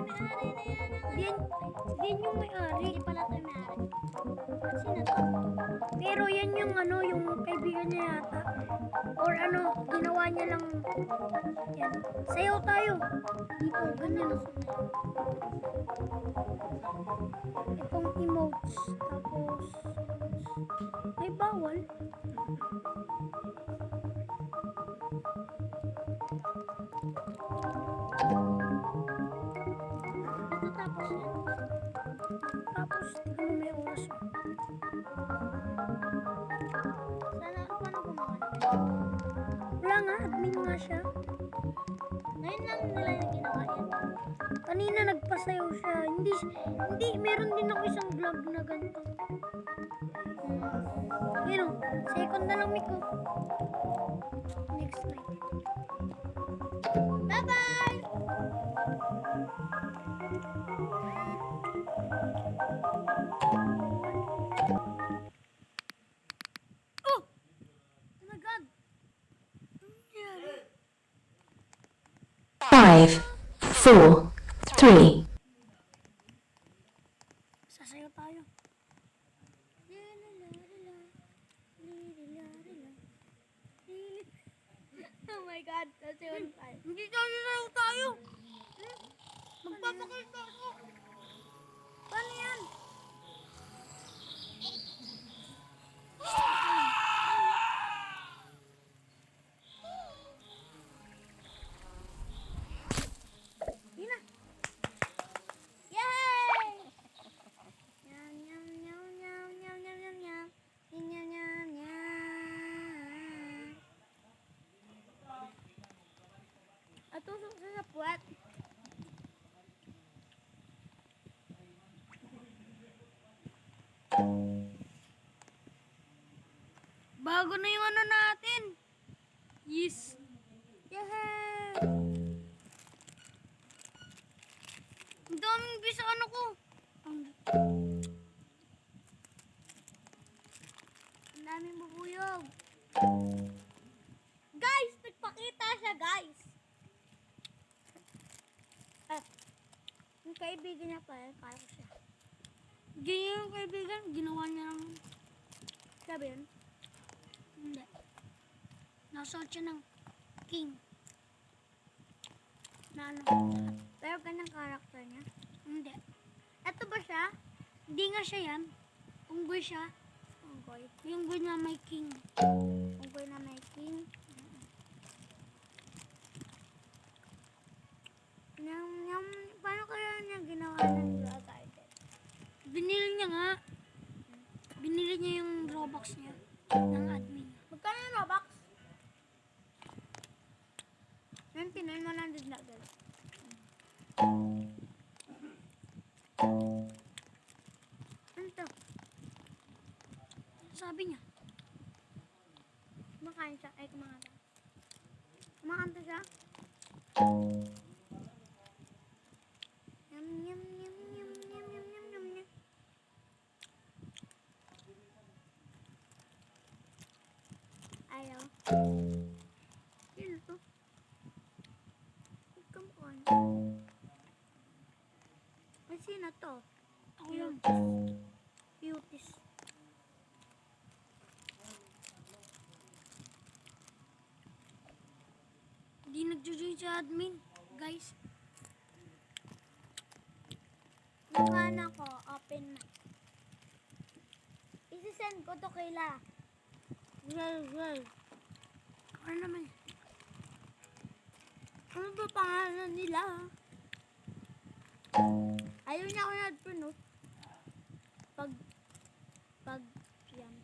tayo may-ari na yan. Yan yung may-ari. Hindi pala tayo may-ari. Sino to? Pero yan yung ano, yung kaibigan niya yata. Or ano, ginawa niya lang. Yan. Sayaw tayo. Dito, ganyan. Itong emotes. Tapos, ay bawal. Natatapos yan. Tapos, ano may oras. Sana, paano gumawa naman? Wala nga, admin nga siya. Ngayon lang nila yung ginawa yan. Kanina nagpasayaw siya. Hindi, meron din ako isang vlog na ganito. Yun o, second na lang Miko. Next night. Bye-bye! Oh! Oh my God! Ano nangyari? 5, 4, 3, Sasayaw tayo. Oh my God, sasayaw tayo. Hindi tayo sasayaw tayo. Magpapakita ako. Paano yan? Hindi na. Yay! Nyam, nyam, nyam, nyam, nyam, nyam, nyam, nyam. Nyam, nyam, nyam. At tusok sa puwet. Bago na yung ano natin. Yes. Yay! Ang daming bisa ano ko. Ang daming bubuyog. Guys, nagpakita siya, guys. Yung kaibigan niya pa, kaya ko siya. Ganyan yung kaibigan. Ginawa niya ng... Sabi yun? Hindi. Nasuot siya ng king. Na ano? Pero ganyang karakter niya. Hindi. Ito ba siya? Hindi nga siya yan. Unggoy siya. Unggoy. Yung unggoy na may king. Unggoy na may king. Nyam, paano kaya niya ginawa ng Blood Idol? Binili niya nga. Binili niya yung Robux niya. Ng admin. Magkano yung Robux? 99,100 na guys. Ano to? Sabi niya. Kumakain siya. Ay, kumakanta. Kumakanta siya? Yum, yum, yum, yum, yum, yum, yum, yum, yum. Ayaw. Sino to? Kumakain. Ay, sino to? Ako yun. Cuties. Hindi nag-join sa admin. Guys. Mukha ko, open mic. Isisend ko to kay La. Well. Ano naman? Ano ba pangalan nila? Ayaw niya ako na-promote. Pag, yan.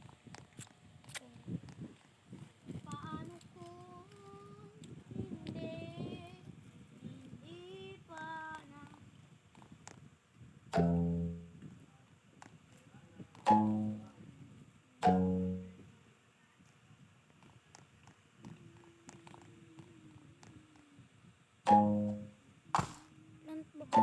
Paano kung hindi pa na. Plant ba ba?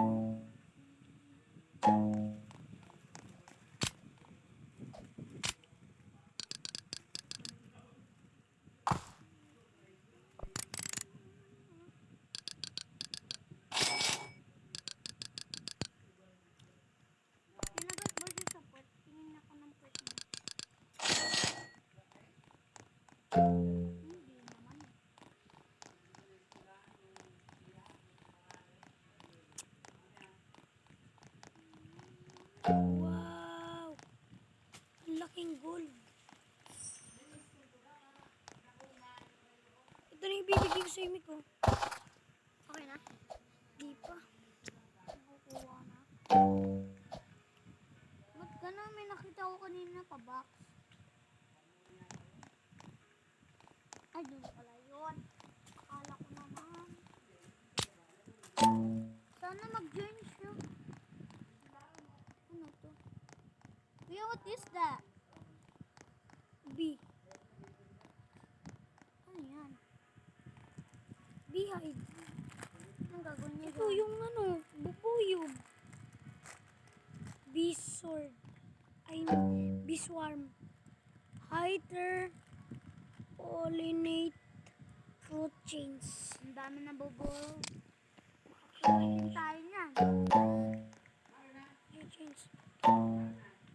Jimmy ko. Okay na? Di pa. Nakukuha na. Ba't gano'n? May nakita ko kanina pa box. Ay, doon pala yun. Akala ko naman. Sana mag-join siya. Ano to? Kuya, what is that? B. Ano yan? Beehive. Anong gagawin niya Ito yung ano, bubuyog. Bee sword. Ay, bee swarm. Hider. Pollinate. Fruit chains. Ang dami na buburo. Kakain tayo niyan. Fruit chains.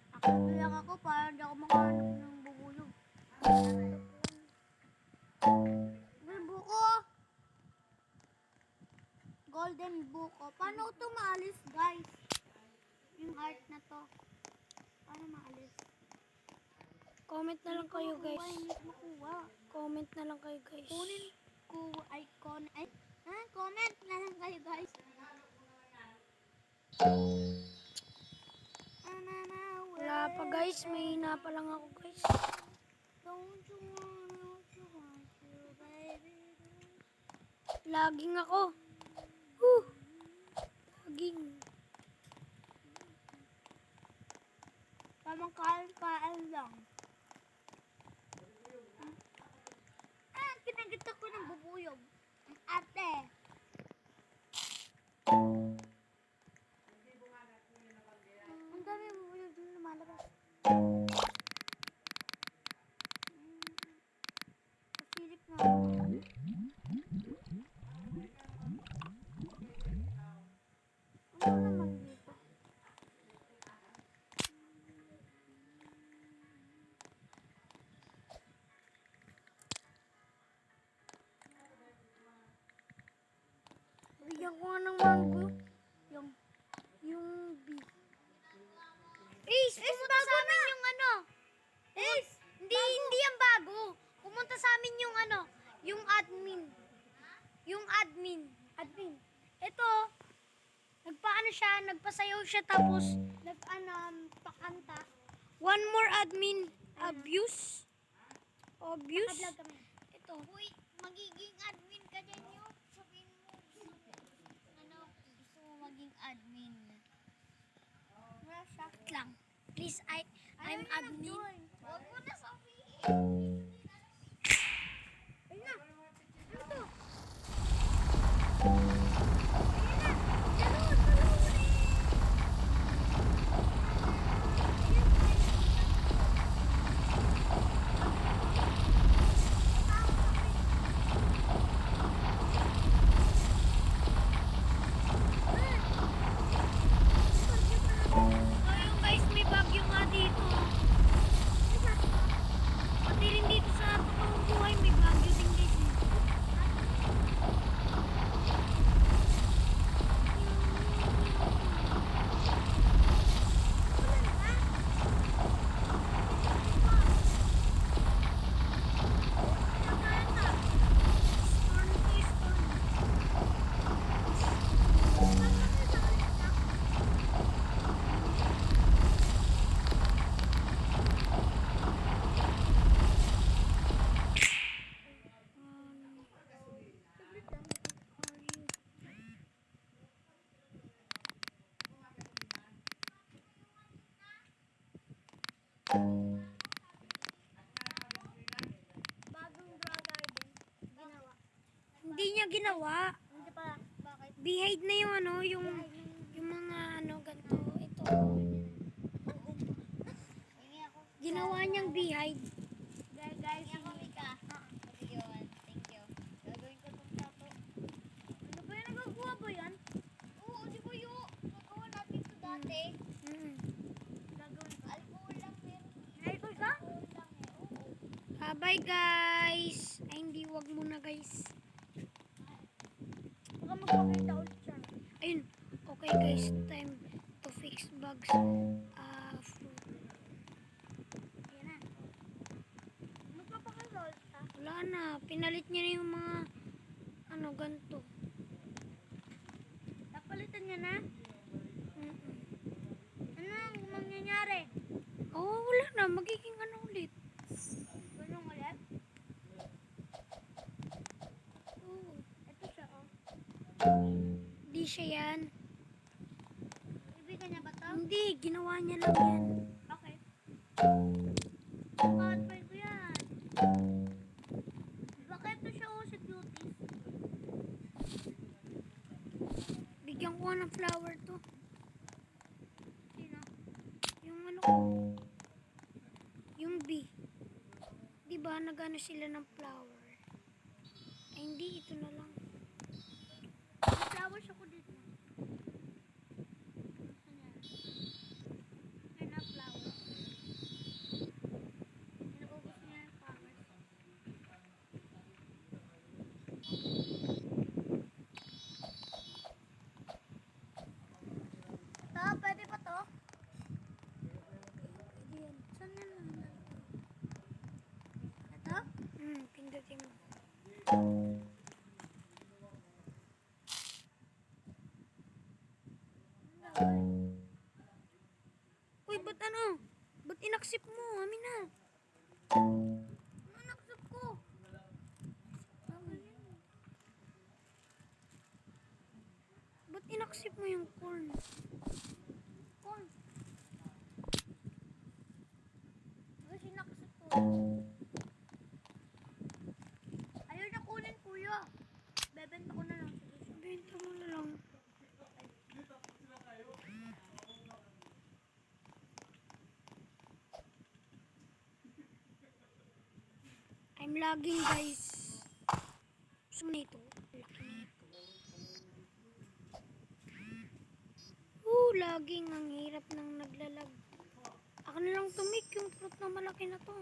Nakabilang ako para hindi ako makahanap ng bubulog. May buko. Golden buko. Paano ito maalis, guys? Yung heart na to. Paano maalis? Comment na lang kayo, Makuha, guys. hindi ko makuha. Comment na lang kayo, guys. Kunin ko comment na lang kayo, guys. Wala pa, guys. May hina pa lang ako, guys. Don't you want you, baby. Laging ako. Laging. Tamang kain lang. Kinagita ko ng bubuyog. Ang ate. Ang dami bubuyog na lumalabas. Pasilip na. Ano naman dito? Bigyan ko nga ng mango. Yung Yung B. Ace, pumunta sa amin yung ano. Ace! Hindi yan bago. Pumunta sa amin yung ano, yung admin. Yung admin. Admin. Ito, nagpaano siya, nagpasayaw siya tapos pakanta. one more admin abuse. Abuse. Nakablog kami. Ito. Uy, magiging admin ka dyan yun. Sabihin mo, gusto mo maging admin. Wala siya. Wait lang. Please, I'm admin. Huwag mo na sabihin. Ayun na. Ito. Ayun guys, may bagyo nga dito. Pati rin dito sa totoong buhay, may bagyo din guys. Storm to storm. Bagong draw garden. Ginawa. Hindi niya ginawa. Hindi pala. Bakit? Behave na yung ano, yung mga ano, ganito. Ito. Hingi ako. Ginawa niyang behave. Guys, hingi ako, Mika. Sige, thank you. Gagawin ko itong tato. Ano ba yan? Nagagawa ba yan? Oo, di ba yung nagawa natin ito dati? Gagawin ko. Alcohol lang meron. Alcohol ka? Alcohol lang oo. Bye guys. Ay, hindi, wag muna guys. Baka magpakita ulit siya. Ayun. Okay guys, time to fix bugs. Fruit. Ayan na. Magpapakita ulit siya. Wala na. Pinalit niya na yung mga ano, ganito. Napalitan niya na? Mm-mm. Ano ang mangyayari? Oo, wala na. Magiging ano ulit. Ganun ulit? Oo. Ito siya, oh. Di siya yan. Ibigan niya ba to? Hindi, ginawa niya lang yan. Okay. Baka-try ko yan. Baka ito siya, oh, si Cuties. Bigyan ko nga ng flower to. Sino? Yung ano ko. Yung bee. Diba, nagano sila ng flower. Ay, hindi. Ito na lang. May flowers ako dito. Saan yan? Yan na, flowers. Naubos niya yung flowers. Ito, pwede ba to? Pwede yan. Saan yan nandun? Ito? Pindutin mo. Uy, ba't ano? Ba't inaksip mo? Amin na. Ano naksap ko? Ba't inaksip mo yung corn? Corn. Kasi naksap ko. Ayaw niya kunin, kuya. Bebenta ko na lang. Sige. Benta mo na lang. I'm lagging, guys. Gusto mo na ito? Laki na ito. Lagging. Ang hirap nang naglalag. Ako na lang tumik yung fruit na malaki na to.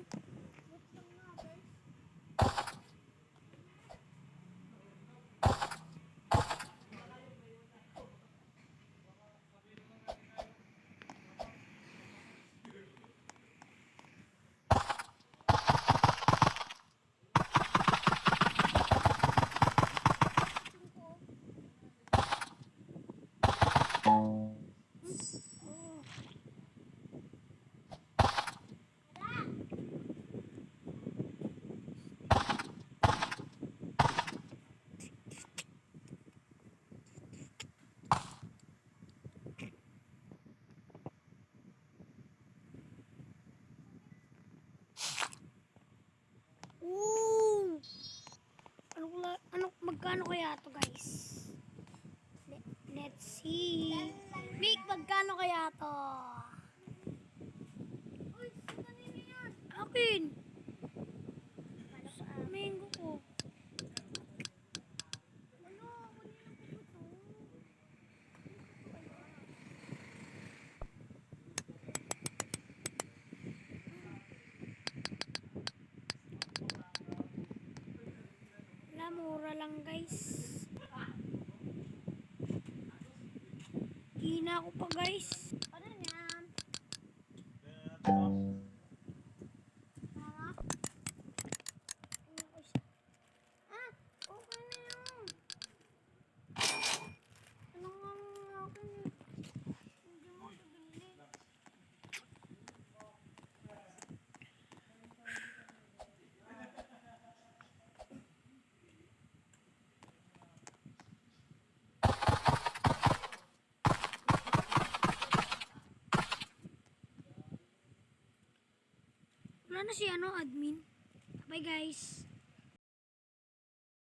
Ooh! Magkano kaya to, guys? Let's see. Vic, magkano kaya to? Uy, kanina yan. Akin. Mango ko. Ano? Kanina ko ito. Wala, mura lang, guys. Hina ko pa, guys. Ano yan? Mama? Ah, okay na yun. Ano nga mga akin eh. Hindi mo ito binili. Wala na si admin. Bye, guys.